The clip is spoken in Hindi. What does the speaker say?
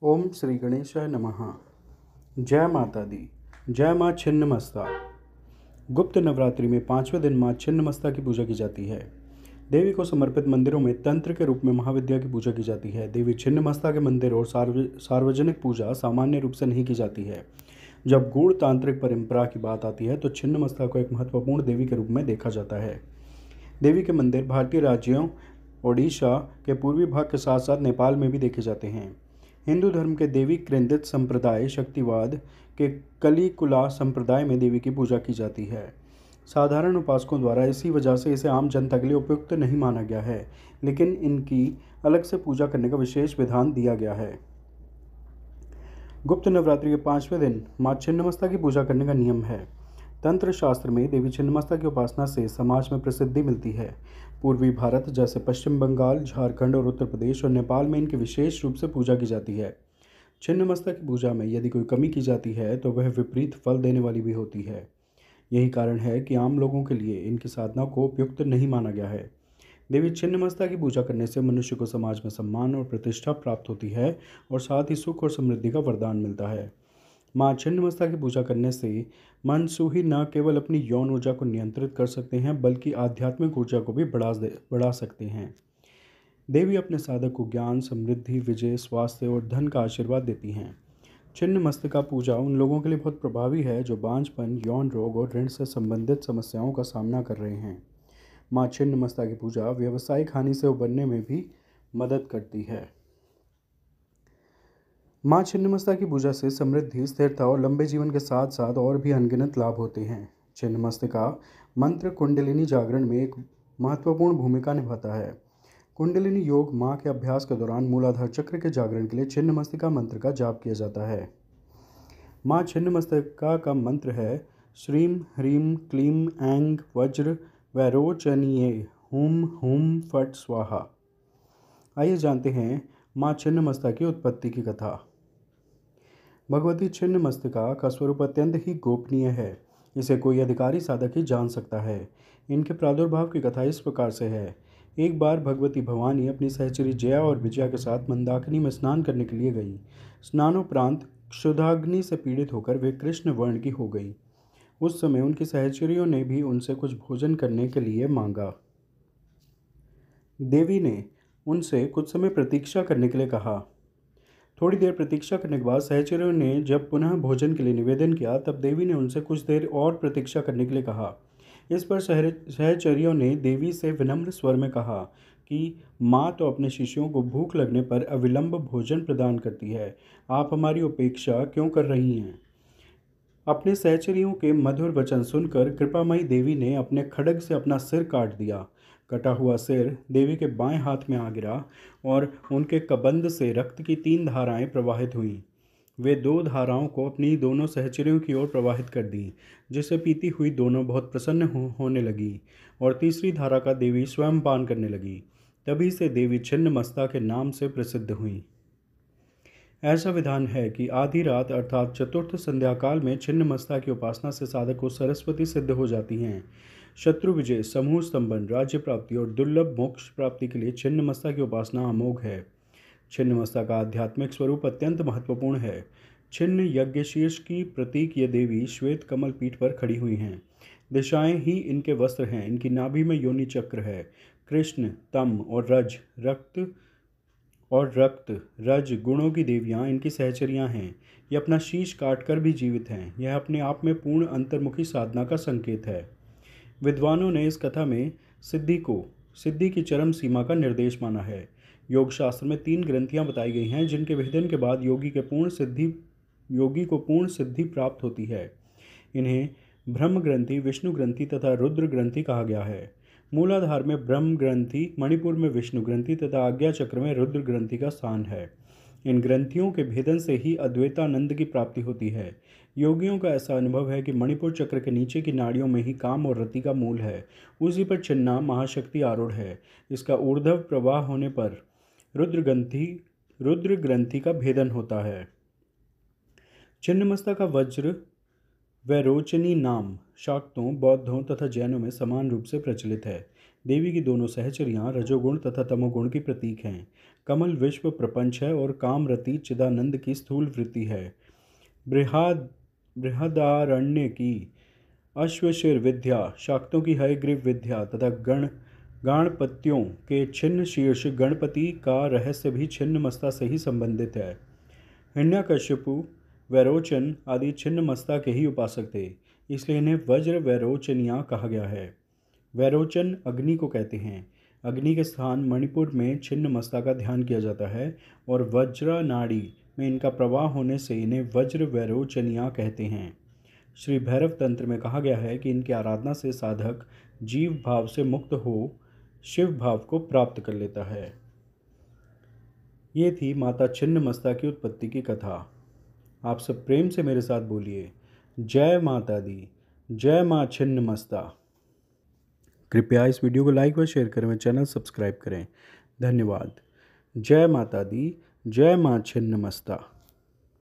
ओम श्री गणेशाय नमः। जय माता दी। जय माँ छिन्नमस्ता। गुप्त नवरात्रि में पांचवें दिन माँ छिन्नमस्ता की पूजा की जाती है। देवी को समर्पित मंदिरों में तंत्र के रूप में महाविद्या की पूजा की जाती है। देवी छिन्नमस्ता के मंदिर और सार्वजनिक पूजा सामान्य रूप से नहीं की जाती है। जब गूढ़ तांत्रिक परंपरा की बात आती है तो छिन्नमस्ता को एक महत्वपूर्ण देवी के रूप में देखा जाता है। देवी के मंदिर भारतीय राज्यों ओडिशा के पूर्वी भाग के साथ साथ नेपाल में भी देखे जाते हैं। हिंदू धर्म के देवी केंद्रित संप्रदाय शक्तिवाद के कलिकुला संप्रदाय में देवी की पूजा की जाती है। साधारण उपासकों द्वारा इसी वजह से इसे आम जनता के लिए उपयुक्त नहीं माना गया है, लेकिन इनकी अलग से पूजा करने का विशेष विधान दिया गया है। गुप्त नवरात्रि के पांचवें दिन माँ छिन्नमस्ता की पूजा करने का नियम है। तंत्र शास्त्र में देवी छिन्नमस्ता की उपासना से समाज में प्रसिद्धि मिलती है। पूर्वी भारत जैसे पश्चिम बंगाल, झारखंड और उत्तर प्रदेश और नेपाल में इनकी विशेष रूप से पूजा की जाती है। छिन्नमस्ता की पूजा में यदि कोई कमी की जाती है तो वह विपरीत फल देने वाली भी होती है। यही कारण है कि आम लोगों के लिए इनकी साधना को उपयुक्त नहीं माना गया है। देवी छिन्नमस्ता की पूजा करने से मनुष्य को समाज में सम्मान और प्रतिष्ठा प्राप्त होती है और साथ ही सुख और समृद्धि का वरदान मिलता है। माँ छिन्नमस्ता की पूजा करने से मनसूही न केवल अपनी यौन ऊर्जा को नियंत्रित कर सकते हैं बल्कि आध्यात्मिक ऊर्जा को भी बढ़ा सकते हैं। देवी अपने साधक को ज्ञान, समृद्धि, विजय, स्वास्थ्य और धन का आशीर्वाद देती हैं। छिन्नमस्तिका पूजा उन लोगों के लिए बहुत प्रभावी है जो बांझपन, यौन रोग और ऋण से संबंधित समस्याओं का सामना कर रहे हैं। माँ छिन्नमस्ता की पूजा व्यावसायिक हानि से उबरने में भी मदद करती है। माँ छिन्नमस्ता की पूजा से समृद्धि, स्थिरता और लंबे जीवन के साथ साथ और भी अनगिनत लाभ होते हैं। छिन्नमस्तिका मंत्र कुंडलिनी जागरण में एक महत्वपूर्ण भूमिका निभाता है। कुंडलिनी योग माँ के अभ्यास के दौरान मूलाधार चक्र के जागरण के लिए छिन्नमस्तिका मंत्र का जाप किया जाता है। माँ छिन्नमस्तिका का मंत्र है श्रीम ह्रीम क्लीम ऐंग वज्र वैरोचनीये हुम हुम फट स्वाहा। आइए जानते हैं माँ छिन्नमस्ता की उत्पत्ति की कथा। भगवती छिन्नमस्तिका का स्वरूप अत्यंत ही गोपनीय है। इसे कोई अधिकारी साधक ही जान सकता है। इनके प्रादुर्भाव की कथा इस प्रकार से है। एक बार भगवती भवानी अपनी सहचरी जया और विजया के साथ मंदाकिनी में स्नान करने के लिए गई। स्नानोपरांत क्षुधाग्नि से पीड़ित होकर वे कृष्ण वर्ण की हो गई। उस समय उनकी सहचरियों ने भी उनसे कुछ भोजन करने के लिए मांगा। देवी ने उनसे कुछ समय प्रतीक्षा करने के लिए कहा। थोड़ी देर प्रतीक्षा करने के बाद सहचरियों ने जब पुनः भोजन के लिए निवेदन किया तब देवी ने उनसे कुछ देर और प्रतीक्षा करने के लिए कहा। इस पर सहचरियों ने देवी से विनम्र स्वर में कहा कि माँ तो अपने शिष्यों को भूख लगने पर अविलंब भोजन प्रदान करती है, आप हमारी उपेक्षा क्यों कर रही हैं। अपने सहचरियों के मधुर वचन सुनकर कृपामयी देवी ने अपने खड्ग से अपना सिर काट दिया। कटा हुआ सिर देवी के बाएं हाथ में आ गिरा और उनके कबंध से रक्त की 3 धाराएं प्रवाहित हुईं। वे 2 धाराओं को अपनी दोनों सहचरियों की ओर प्रवाहित कर दी, जिसे पीती हुई दोनों बहुत प्रसन्न होने लगी और तीसरी धारा का देवी स्वयं पान करने लगी। तभी से देवी छिन्नमस्ता के नाम से प्रसिद्ध हुई। ऐसा विधान है कि आधी रात अर्थात चतुर्थ संध्याकाल में छिन्नमस्ता की उपासना से साधक को सरस्वती सिद्ध हो जाती हैं। शत्रु विजय, समूह स्तंभन, राज्य प्राप्ति और दुर्लभ मोक्ष प्राप्ति के लिए छिन्नमस्ता की उपासना अमोघ है। छिन्नमस्ता का आध्यात्मिक स्वरूप अत्यंत महत्वपूर्ण है। छिन्न यज्ञशीर्ष की प्रतीक ये देवी श्वेत कमल पीठ पर खड़ी हुई हैं। दिशाएं ही इनके वस्त्र हैं। इनकी नाभि में योनि चक्र है। कृष्ण, तम और रक्त रज गुणों की देवियां इनकी सहचरियां हैं। ये अपना शीश काट कर भी जीवित हैं। यह अपने आप में पूर्ण अंतर्मुखी साधना का संकेत है। विद्वानों ने इस कथा में सिद्धि की चरम सीमा का निर्देश माना है। योग शास्त्र में 3 ग्रंथियां बताई गई हैं जिनके भेदन के बाद योगी को पूर्ण सिद्धि प्राप्त होती है। इन्हें ब्रह्म ग्रंथि, विष्णु ग्रंथि तथा रुद्र ग्रंथि कहा गया है। मूलाधार में ब्रह्म ग्रंथि, मणिपुर में विष्णु ग्रंथि तथा आज्ञा चक्र में रुद्र ग्रंथि का स्थान है। इन ग्रंथियों के भेदन से ही अद्वैतानंद की प्राप्ति होती है। योगियों का ऐसा अनुभव है कि मणिपुर चक्र के नीचे की नाड़ियों में ही काम और रति का मूल है। उसी पर छिन्ना महाशक्ति आरूढ़ है। इसका ऊर्ध्व प्रवाह होने पर रुद्र ग्रंथि का भेदन होता है। छिन्नमस्ता का वज्र वैरोचनी नाम शाक्तों, बौद्धों तथा जैनों में समान रूप से प्रचलित है। देवी की दोनों सहचरियाँ रजोगुण तथा तमोगुण की प्रतीक हैं। कमल विश्व प्रपंच है और कामरति चिदानंद की स्थूल वृत्ति है। बृहद बृहदारण्य की अश्वशिर विद्या, शाक्तों की हयग्रीव विद्या तथा गाणपत्यों के छिन्न शीर्ष गणपति का रहस्य भी छिन्न मस्ता से ही संबंधित है। हिरण्यकश्यपु, वैरोचन आदि छिन्न मस्ता के ही उपासक थे, इसलिए इन्हें वज्र वैरोचनिया कहा गया है। वैरोचन अग्नि को कहते हैं। अग्नि के स्थान मणिपुर में छिन्न मस्ता का ध्यान किया जाता है और वज्र नाड़ी में इनका प्रवाह होने से इन्हें वज्र वैरोचनिया कहते हैं। श्री भैरव तंत्र में कहा गया है कि इनकी आराधना से साधक जीव भाव से मुक्त हो शिव भाव को प्राप्त कर लेता है। ये थी माता छिन्नमस्ता की उत्पत्ति की कथा। आप सब प्रेम से मेरे साथ बोलिए, जय माता दी, जय माँ छिन्नमस्ता। कृपया इस वीडियो को लाइक व शेयर करें व चैनल सब्सक्राइब करें। धन्यवाद। जय माता दी, जय माँ छिन्नमस्ता।